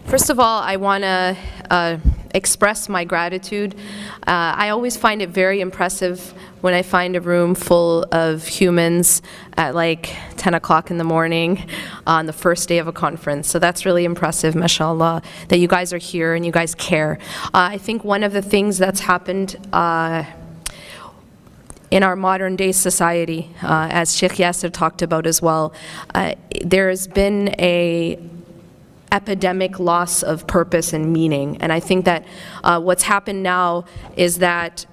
First of all, I want to express my gratitude. I always find it very impressive when I find a room full of humans at like 10 o'clock in the morning on the first day of a conference. So that's really impressive, mashallah, that you guys are here and you guys care. I think one of the things that's happened in our modern day society, as Sheikh Yasser talked about as well, there's been a epidemic loss of purpose and meaning. And I think that what's happened now is that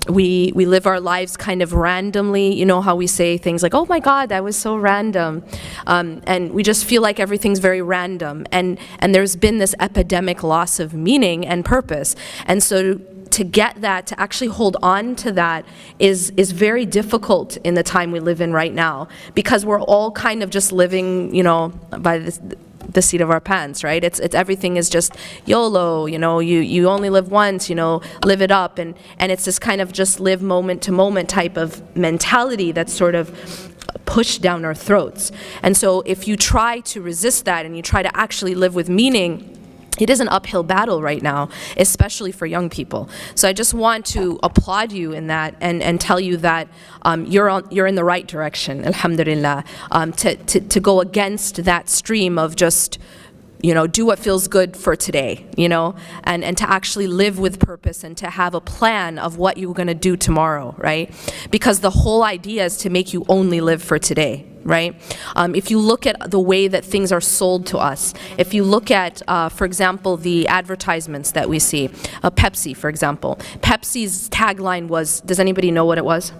we live our lives kind of randomly. You know how we say things like, oh my God, that was so random. And we just feel like everything's very random. And there's been this epidemic loss of meaning and purpose. And so to get that, to actually hold on to that is very difficult in the time we live in right now, because we're all kind of just living, you know, by the seat of our pants, right? It's everything is just YOLO, you know, you only live once, you know, live it up, and it's this kind of just live moment to moment type of mentality that's sort of pushed down our throats. And so if you try to resist that and you try to actually live with meaning, it is an uphill battle right now, especially for young people. So I just want to applaud you in that and tell you that you're in the right direction, alhamdulillah, to go against that stream of just, you know, do what feels good for today, you know, and to actually live with purpose and to have a plan of what you're going to do tomorrow, right? Because the whole idea is to make you only live for today, right? If you look at the way that things are sold to us, if you look at, for example, the advertisements that we see, Pepsi, for example. Pepsi's tagline was, does anybody know what it was?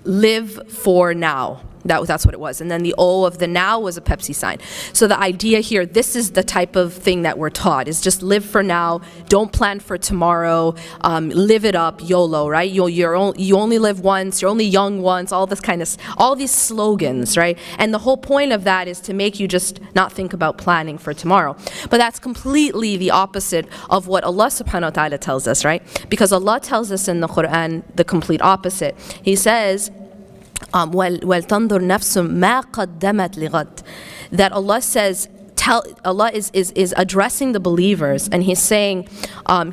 Live for now. That's what it was. And then the O of the now was a Pepsi sign. So the idea here, this is the type of thing that we're taught, is just live for now, don't plan for tomorrow, live it up, YOLO, right? You only live once, you're only young once, all this kind of, all these slogans, right? And the whole point of that is to make you just not think about planning for tomorrow. But that's completely the opposite of what Allah subhanahu wa ta'ala tells us, right? Because Allah tells us in the Quran the complete opposite. He says, وَلْتَنْظُرْ نَفْسٌ مَا قَدَّمَتْ لِغَدٍ. That Allah says, Allah is addressing the believers, and He's saying,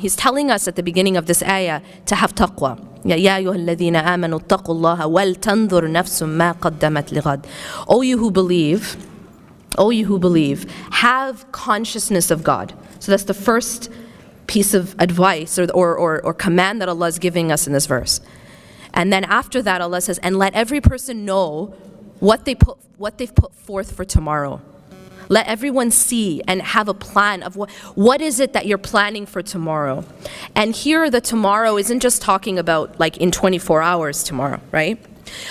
He's telling us at the beginning of this ayah to have taqwa. يَا أَيُّهَا الَّذِينَ آمَنُوا اتَّقُوا اللَّهَ وَلْتَنْظُرْ نَفْسٌ مَا قَدَّمَتْ لِغَدٍ. O you who believe, have consciousness of God. So that's the first piece of advice or command that Allah is giving us in this verse. And then after that, Allah says, and let every person know what they've put forth for tomorrow. Let everyone see and have a plan of what is it that you're planning for tomorrow. And here the tomorrow isn't just talking about like in 24 hours tomorrow, right?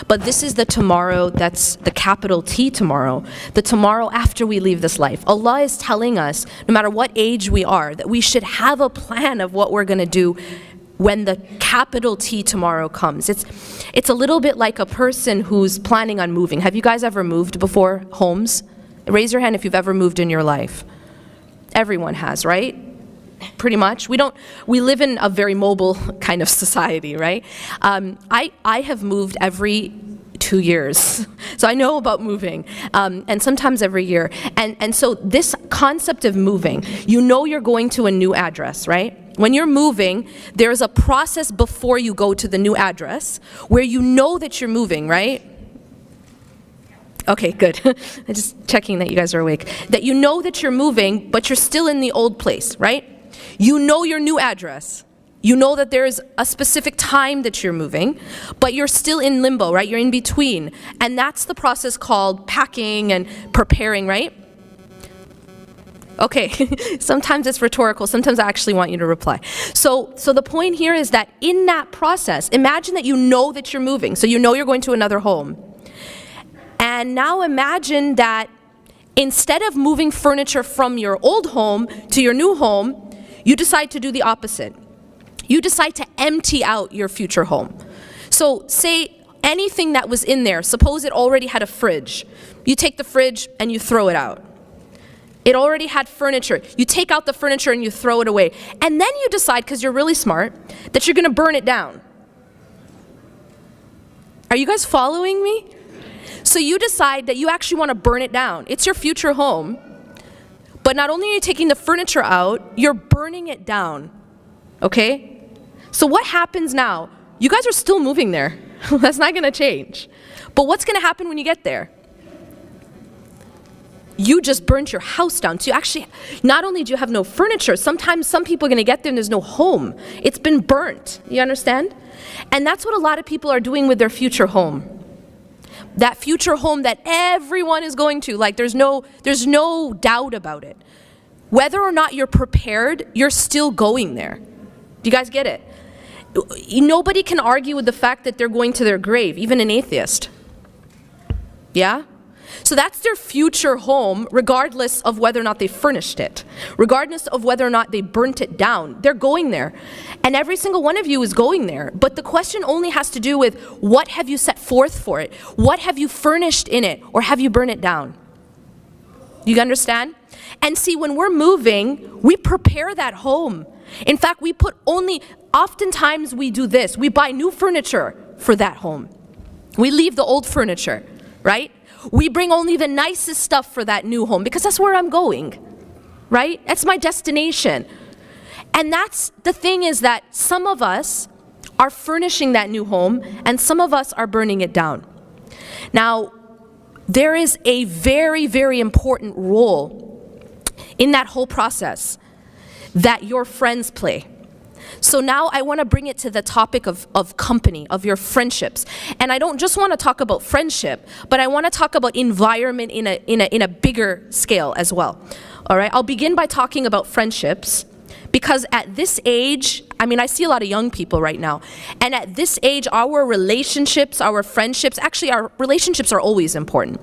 But this is the tomorrow that's the capital T tomorrow, the tomorrow after we leave this life. Allah is telling us, no matter what age we are, that we should have a plan of what we're going to do when the capital T tomorrow comes. It's a little bit like a person who's planning on moving. Have you guys ever moved before? Homes? Raise your hand if you've ever moved in your life. Everyone has, right? Pretty much. We live in a very mobile kind of society, right? I have moved every 2 years. So I know about moving, and sometimes every year. And so this concept of moving, you know you're going to a new address, right? When you're moving, there's a process before you go to the new address where you know that you're moving, right? Okay, good. I'm just checking that you guys are awake. That you know that you're moving, but you're still in the old place, right? You know your new address. You know that there is a specific time that you're moving, but you're still in limbo, right? You're in between. And that's the process called packing and preparing, right? Okay, sometimes it's rhetorical, sometimes I actually want you to reply. So the point here is that in that process, imagine that you know that you're moving, so you know you're going to another home. And now imagine that instead of moving furniture from your old home to your new home, you decide to do the opposite. You decide to empty out your future home. So say anything that was in there, suppose it already had a fridge. You take the fridge and you throw it out. It already had furniture. You take out the furniture and you throw it away. And then you decide, because you're really smart, that you're going to burn it down. Are you guys following me? So you decide that you actually want to burn it down. It's your future home. But not only are you taking the furniture out, you're burning it down. Okay? So what happens now? You guys are still moving there. That's not going to change. But what's going to happen when you get there? You just burnt your house down. So you actually, not only do you have no furniture, sometimes some people are going to get there and there's no home. It's been burnt. You understand? And that's what a lot of people are doing with their future home. That future home that everyone is going to, like there's no doubt about it. Whether or not you're prepared, you're still going there. Do you guys get it? Nobody can argue with the fact that they're going to their grave, even an atheist. Yeah? So that's their future home, regardless of whether or not they furnished it, regardless of whether or not they burnt it down. They're going there. And every single one of you is going there. But the question only has to do with what have you set forth for it? What have you furnished in it? Or have you burned it down? You understand? And see, when we're moving, we prepare that home. In fact, oftentimes we do this. We buy new furniture for that home. We leave the old furniture, right? We bring only the nicest stuff for that new home because that's where I'm going, right? That's my destination. And that's the thing, is that some of us are furnishing that new home and some of us are burning it down. Now, there is a very, very important role in that whole process that your friends play. So now I want to bring it to the topic of company, of your friendships. And I don't just want to talk about friendship, but I want to talk about environment in a bigger scale as well. All right, I'll begin by talking about friendships, because at this age, I see a lot of young people right now, and at this age, our relationships, our friendships, actually our relationships are always important,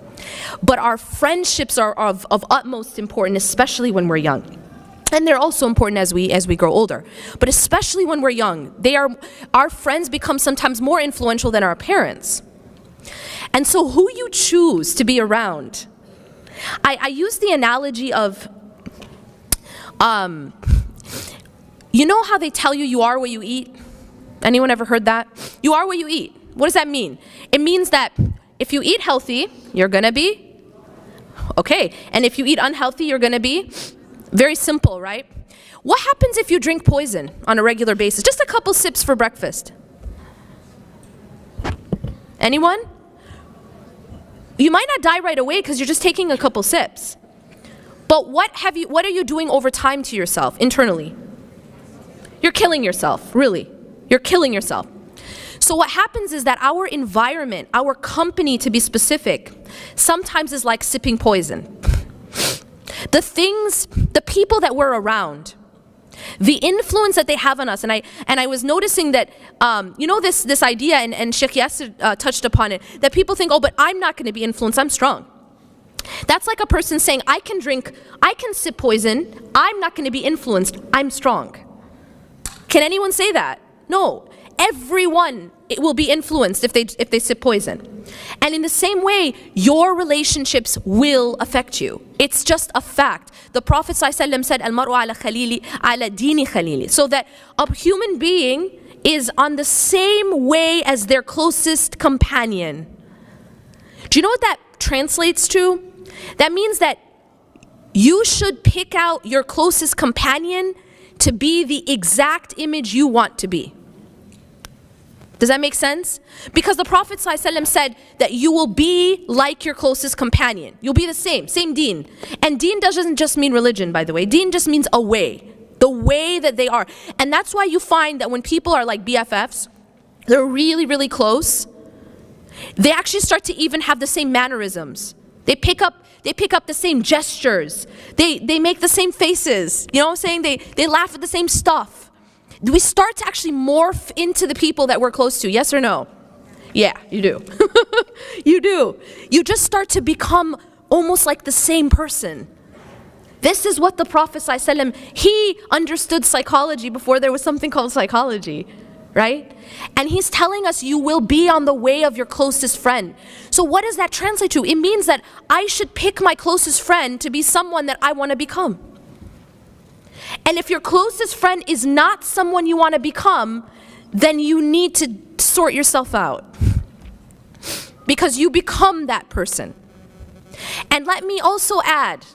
but our friendships are of utmost importance, especially when we're young. And they're also important as we grow older. But especially when we're young, our friends become sometimes more influential than our parents. And so who you choose to be around. I use the analogy of, you know how they tell you are what you eat? Anyone ever heard that? You are what you eat. What does that mean? It means that if you eat healthy, you're gonna be okay. And if you eat unhealthy, you're gonna be very simple, right? What happens if you drink poison on a regular basis? Just a couple sips for breakfast. Anyone? You might not die right away because you're just taking a couple sips. But what are you doing over time to yourself internally? You're killing yourself, really. You're killing yourself. So what happens is that our environment, our company to be specific, sometimes is like sipping poison. The people that we're around, the influence that they have on us, and I was noticing that, this idea, and Sheikh Yasser touched upon it, that people think, oh, but I'm not going to be influenced, I'm strong. That's like a person saying, I can sip poison, I'm not going to be influenced, I'm strong. Can anyone say that? No. Everyone will be influenced if they sip poison. And in the same way, your relationships will affect you. It's just a fact. The Prophet ﷺ said, Al-mar'u ala khalili, ala dini khalili. So that a human being is on the same way as their closest companion. Do you know what that translates to? That means that you should pick out your closest companion to be the exact image you want to be. Does that make sense? Because the Prophet ﷺ said that you will be like your closest companion. You'll be the same deen. And deen doesn't just mean religion, by the way. Deen just means a way, the way that they are. And that's why you find that when people are like BFFs, they're really, really close, they actually start to even have the same mannerisms. They pick up the same gestures. They make the same faces. You know what I'm saying? They laugh at the same stuff. We start to actually morph into the people that we're close to, yes or no? Yeah, you do. You do. You just start to become almost like the same person. This is what the Prophet ﷺ, he understood psychology before there was something called psychology, right? And he's telling us you will be on the way of your closest friend. So what does that translate to? It means that I should pick my closest friend to be someone that I want to become. And if your closest friend is not someone you want to become, then you need to sort yourself out. Because you become that person. And let me also add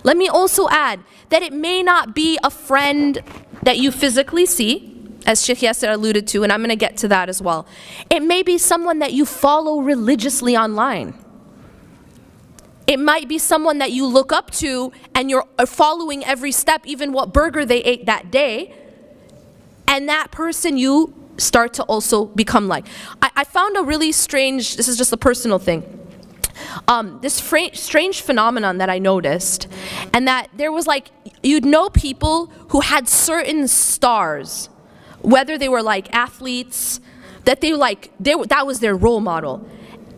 Let me also add that it may not be a friend that you physically see, as Sheikh Yasser alluded to, and I'm going to get to that as well. It may be someone that you follow religiously online. It might be someone that you look up to and you're following every step, even what burger they ate that day, and that person you start to also become like. I found a really strange, this is just a personal thing, this strange phenomenon that I noticed, and that there was like, you'd know people who had certain stars, whether they were like athletes, that that was their role model.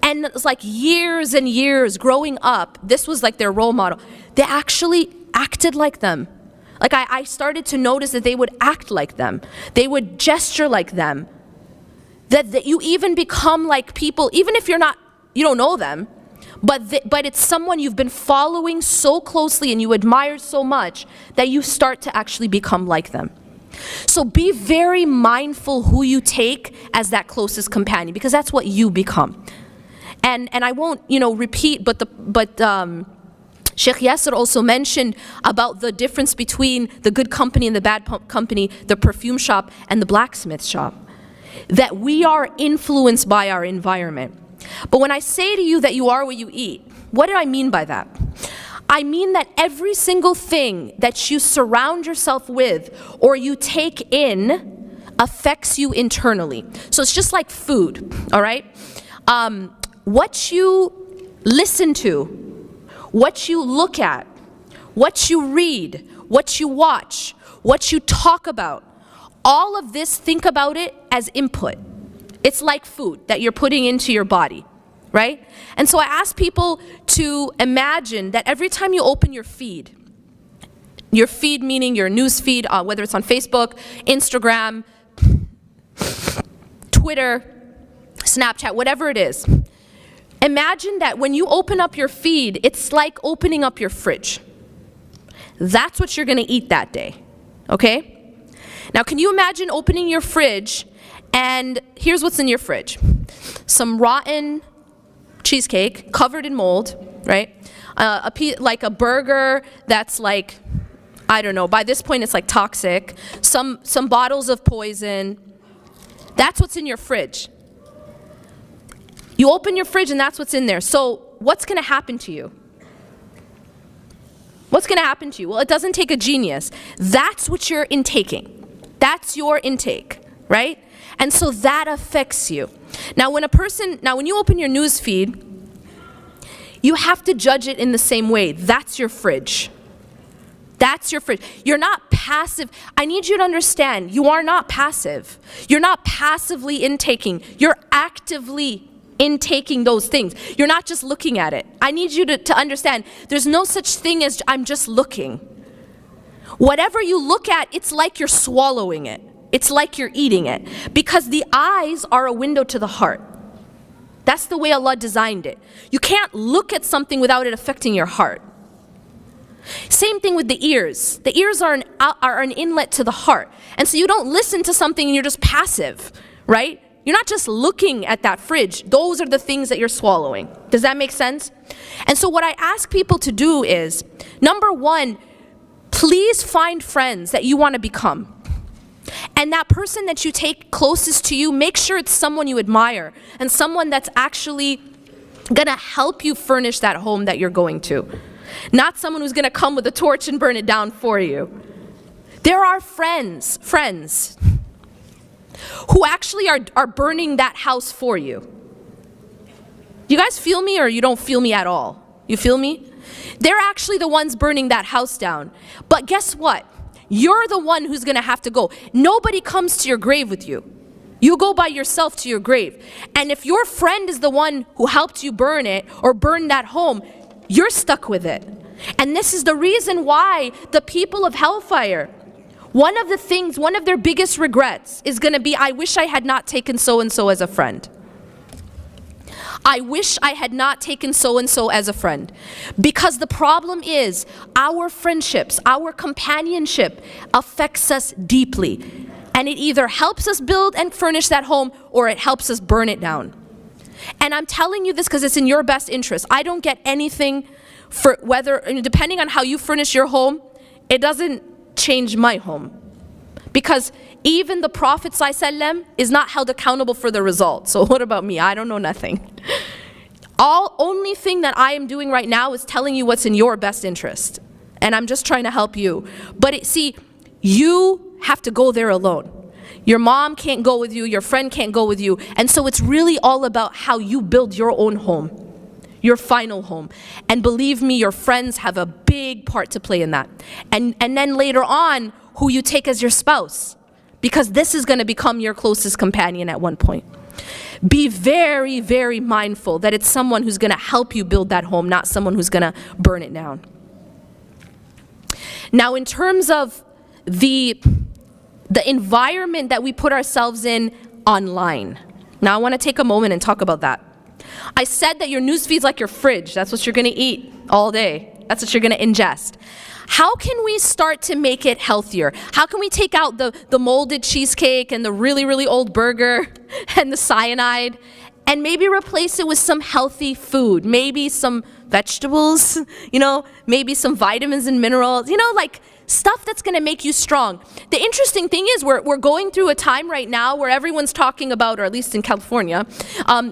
And it was like years and years growing up, this was like their role model. They actually acted like them. Like I started to notice that they would act like them. They would gesture like them. That you even become like people, even if you don't know them, but it's someone you've been following so closely and you admire so much that you start to actually become like them. So be very mindful who you take as that closest companion, because that's what you become. And I won't, repeat, but Sheikh Yasser also mentioned about the difference between the good company and the bad company, the perfume shop and the blacksmith shop. That we are influenced by our environment. But when I say to you that you are what you eat, what do I mean by that? I mean that every single thing that you surround yourself with or you take in affects you internally. So it's just like food, all right? What you listen to, what you look at, what you read, what you watch, what you talk about, all of this, think about it as input. It's like food that you're putting into your body, right? And so I ask people to imagine that every time you open your feed meaning your news feed, whether it's on Facebook, Instagram, Twitter, Snapchat, whatever it is, imagine that when you open up your feed, it's like opening up your fridge. That's what you're going to eat that day, okay? Now, can you imagine opening your fridge and here's what's in your fridge. Some rotten cheesecake covered in mold, right? Like a burger that's like, I don't know, by this point it's like toxic. Some bottles of poison. That's what's in your fridge. You open your fridge and that's what's in there. So what's going to happen to you? What's going to happen to you? Well, it doesn't take a genius. That's what you're intaking. That's your intake, right? And so that affects you. Now when you open your news feed, you have to judge it in the same way. That's your fridge. That's your fridge. You're not passive. I need you to understand, you are not passive. You're not passively intaking. You're actively intaking those things. You're not just looking at it. I need you to understand, there's no such thing as I'm just looking. Whatever you look at, it's like you're swallowing it. It's like you're eating it. Because the eyes are a window to the heart. That's the way Allah designed it. You can't look at something without it affecting your heart. Same thing with the ears. The ears are an inlet to the heart. And so you don't listen to something and you're just passive, right? You're not just looking at that fridge. Those are the things that you're swallowing. Does that make sense? And so what I ask people to do is, number one, please find friends that you want to become. And that person that you take closest to you, make sure it's someone you admire and someone that's actually gonna help you furnish that home that you're going to. Not someone who's gonna come with a torch and burn it down for you. There are friends who actually are burning that house for you. You guys feel me or you don't feel me at all? You feel me? They're actually the ones burning that house down. But guess what? You're the one who's gonna have to go. Nobody comes to your grave with you. You go by yourself to your grave. And if your friend is the one who helped you burn it or burn that home, you're stuck with it. And this is the reason why the people of hellfire, one of their biggest regrets is gonna be, I wish I had not taken so-and-so as a friend. I wish I had not taken so-and-so as a friend. Because the problem is, our friendships, our companionship affects us deeply. And it either helps us build and furnish that home, or it helps us burn it down. And I'm telling you this because it's in your best interest. I don't get anything for whether, depending on how you furnish your home, it doesn't change my home. Because even the Prophet ﷺ is not held accountable for the result. So what about me? I don't know nothing. Only thing that I am doing right now is telling you what's in your best interest. And I'm just trying to help you. But see, you have to go there alone. Your mom can't go with you, your friend can't go with you. And so it's really all about how you build your own home, your final home. And believe me, your friends have a big part to play in that. And then later on, who you take as your spouse. Because this is going to become your closest companion at one point. Be very, very mindful that it's someone who's going to help you build that home, not someone who's going to burn it down. Now, in terms of the environment that we put ourselves in online. Now, I want to take a moment and talk about that. I said that your news feed's like your fridge. That's what you're going to eat all day. That's what you're going to ingest. How can we start to make it healthier? How can we take out the molded cheesecake and the really, really old burger and the cyanide and maybe replace it with some healthy food? Maybe some vegetables, maybe some vitamins and minerals, like stuff that's going to make you strong. The interesting thing is we're going through a time right now where everyone's talking about, or at least in California,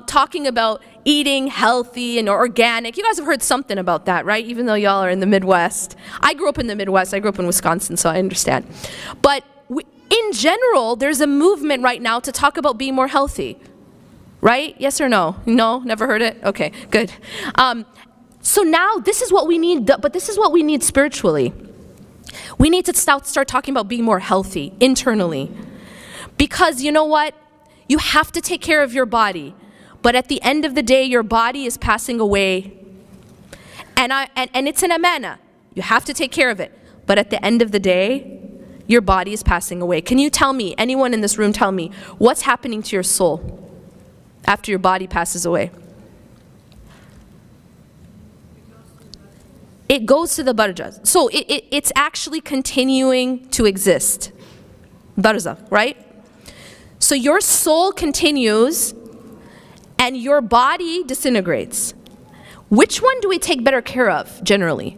talking about eating healthy and organic. You guys have heard something about that, right? Even though y'all are in the Midwest. I grew up in the Midwest. I grew up in Wisconsin, so I understand. But in general, there's a movement right now to talk about being more healthy. Right? Yes or no? No? Never heard it? Okay, good. So now this is what we need, but this is what we need spiritually. We need to start talking about being more healthy internally. Because you know what? You have to take care of your body. But at the end of the day, your body is passing away. And it's an amana. You have to take care of it. But at the end of the day, your body is passing away. Can you tell me, anyone in this room tell me, what's happening to your soul after your body passes away? It goes to the barzakh. So it's actually continuing to exist. Barzakh, right? So your soul continues and your body disintegrates. Which one do we take better care of, generally?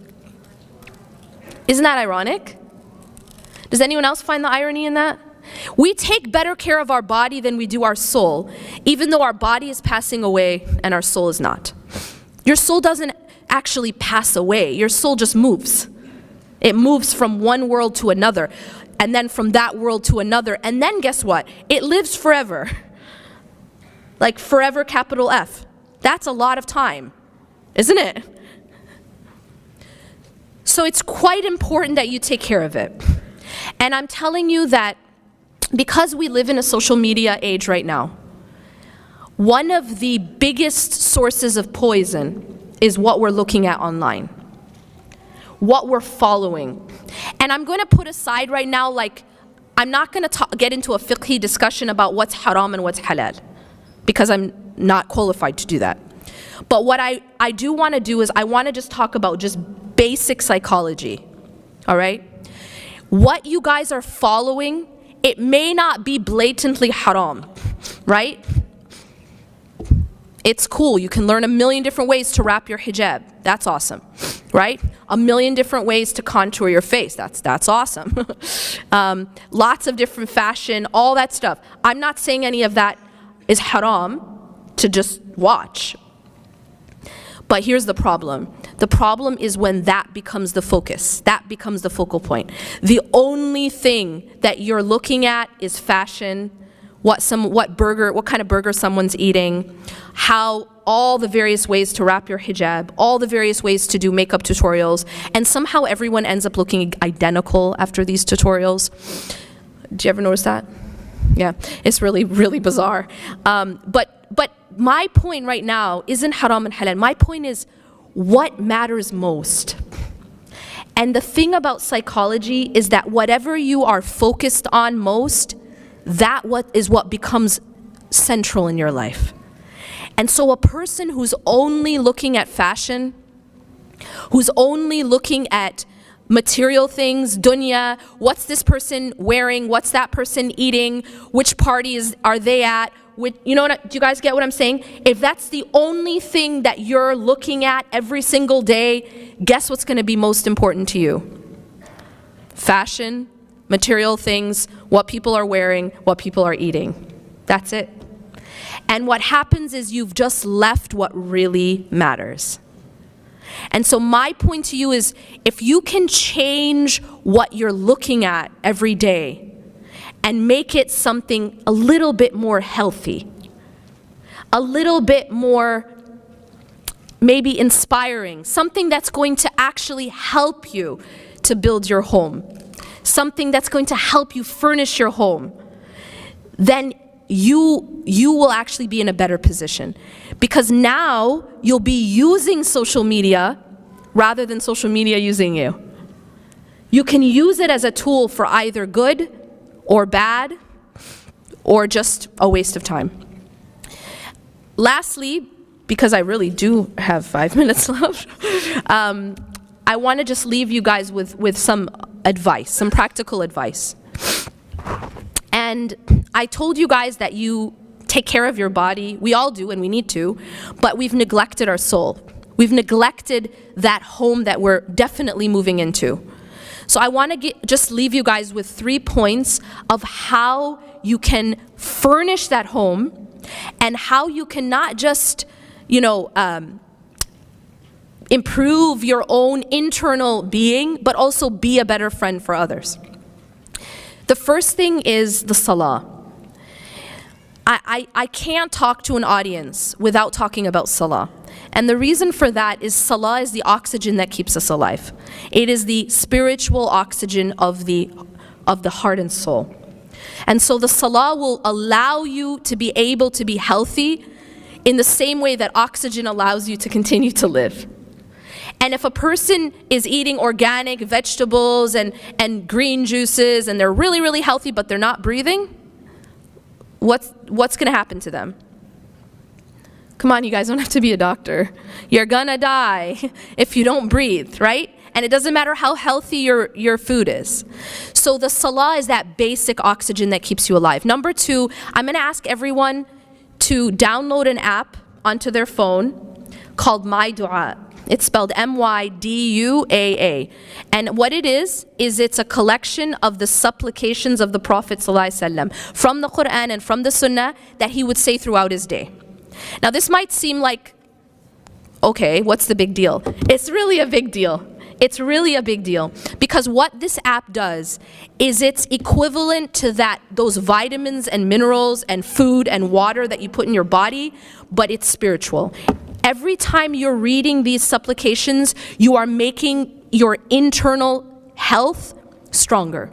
Isn't that ironic? Does anyone else find the irony in that? We take better care of our body than we do our soul, even though our body is passing away and our soul is not. Your soul doesn't actually pass away. Your soul just moves. It moves from one world to another, and then from that world to another, and then guess what? It lives forever. Like forever, capital F. That's a lot of time, isn't it? So it's quite important that you take care of it. And I'm telling you that because we live in a social media age right now, one of the biggest sources of poison is what we're looking at online, what we're following. And I'm going to put aside right now, like, I'm not going to get into a fiqhi discussion about what's haram and what's halal, because I'm not qualified to do that. But what I do want to do is I want to just talk about just basic psychology, all right? What you guys are following, it may not be blatantly haram, right? It's cool. You can learn a million different ways to wrap your hijab. That's awesome, right? A million different ways to contour your face. That's awesome. Lots of different fashion, all that stuff. I'm not saying any of that is haram to just watch. But here's the problem. The problem is when that becomes the focus. That becomes the focal point. The only thing that you're looking at is fashion, what kind of burger someone's eating, how all the various ways to wrap your hijab, all the various ways to do makeup tutorials, and somehow everyone ends up looking identical after these tutorials. Do you ever notice that? Yeah, it's really, really bizarre. But my point right now isn't haram and halal. My point is what matters most. And the thing about psychology is that whatever you are focused on most, that is what becomes central in your life. And so a person who's only looking at fashion, who's only looking at material things, dunya, what's this person wearing, what's that person eating, which parties are they at, you know what, do you guys get what I'm saying? If that's the only thing that you're looking at every single day, guess what's going to be most important to you? Fashion, material things, what people are wearing, what people are eating. That's it. And what happens is you've just left what really matters. And so my point to you is, if you can change what you're looking at every day and make it something a little bit more healthy, a little bit more maybe inspiring, something that's going to actually help you to build your home, something that's going to help you furnish your home, then you will actually be in a better position. Because now you'll be using social media rather than social media using you. You can use it as a tool for either good or bad or just a waste of time. Lastly, because I really do have 5 minutes left, I want to just leave you guys with some advice, some practical advice. And I told you guys that you take care of your body. We all do, and we need to, but we've neglected our soul. We've neglected that home that we're definitely moving into. So I want to just leave you guys with 3 points of how you can furnish that home and how you can not just, improve your own internal being, but also be a better friend for others. The first thing is the salah. I can't talk to an audience without talking about salah. And the reason for that is salah is the oxygen that keeps us alive. It is the spiritual oxygen of the heart and soul. And so the salah will allow you to be able to be healthy in the same way that oxygen allows you to continue to live. And if a person is eating organic vegetables and green juices and they're really, really healthy but they're not breathing, what's going to happen to them? Come on, you guys don't have to be a doctor. You're gonna die if you don't breathe, right? And it doesn't matter how healthy your food is. So the salah is that basic oxygen that keeps you alive. Number 2, I'm gonna ask everyone to download an app onto their phone called My Dua. It's spelled MYDUAA. And what it is it's a collection of the supplications of the Prophet ﷺ from the Quran and from the Sunnah that he would say throughout his day. Now this might seem like, okay, what's the big deal? It's really a big deal. It's really a big deal, because what this app does is it's equivalent to those vitamins and minerals and food and water that you put in your body, but it's spiritual. Every time you're reading these supplications, you are making your internal health stronger.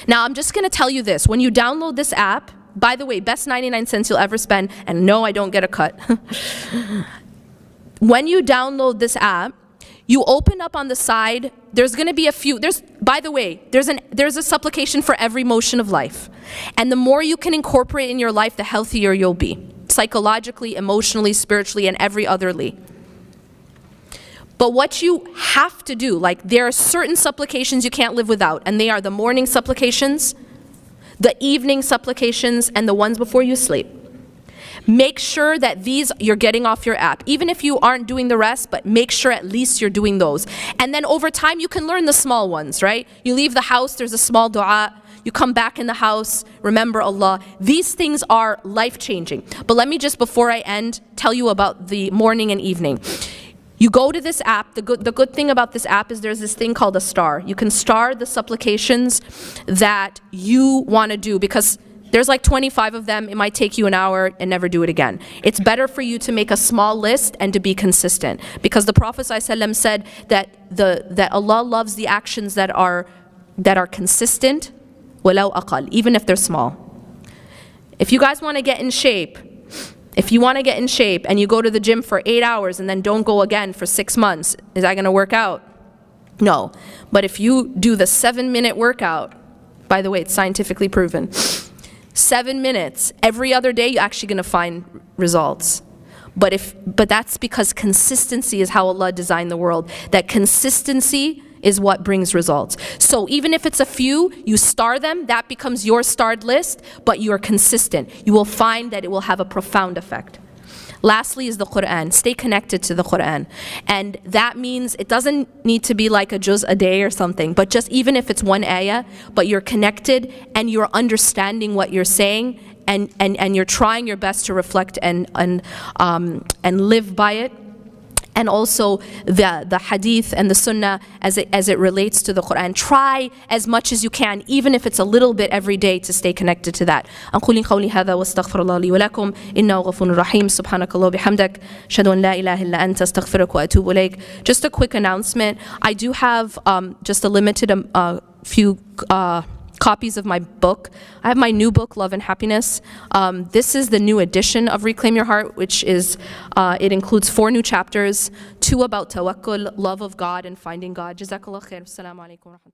Now, I'm just going to tell you this. When you download this app, by the way, best 99 cents you'll ever spend, and no, I don't get a cut. When you download this app, you open up on the side, there's going to be by the way, there's a supplication for every motion of life. And the more you can incorporate in your life, the healthier you'll be. Psychologically, emotionally, spiritually, and every otherly. But what you have to do, like there are certain supplications you can't live without, and they are the morning supplications, the evening supplications, and the ones before you sleep. Make sure that these you're getting off your app, even if you aren't doing the rest, but make sure at least you're doing those. And then over time you can learn the small ones, right? You leave the house, there's a small dua. You come back in the house, remember Allah. These things are life-changing. But let me just, before I end, tell you about the morning and evening. You go to this app. The good thing about this app is there's this thing called a star. You can star the supplications that you want to do, because there's like 25 of them. It might take you an hour and never do it again. It's better for you to make a small list and to be consistent, because the Prophet ﷺ said that Allah loves the actions that are consistent, walau aqal, even if they're small. If you guys want to get in shape, and you go to the gym for 8 hours and then don't go again for 6 months, is that going to work out? No. But if you do the 7-minute workout, by the way, it's scientifically proven, 7 minutes every other day, you're actually going to find results. But that's because consistency is how Allah designed the world. That consistency is what brings results. So even if it's a few, you star them, that becomes your starred list, but you're consistent. You will find that it will have a profound effect. Lastly is the Quran. Stay connected to the Quran. And that means it doesn't need to be like a juz a day or something, but just even if it's one ayah, but you're connected and you're understanding what you're saying, and you're trying your best to reflect and live by it. And also the hadith and the sunnah as it relates to the Quran. Try as much as you can, even if it's a little bit every day, to stay connected to that. أقول قولي هذا واستغفر الله لي ولكم إنه غفور رحيم سبحانك الله وبحمدك أشهد أن لا إله إلا أنت أستغفرك وأتوب إليك. Just a quick announcement. I do have just a limited few copies of my book. I have my new book, Love and Happiness. This is the new edition of Reclaim Your Heart, which is, it includes 4 new chapters, 2 about tawakkul, love of God and finding God. Jazakallah khair. Assalamu alaikum wa rahmatullah.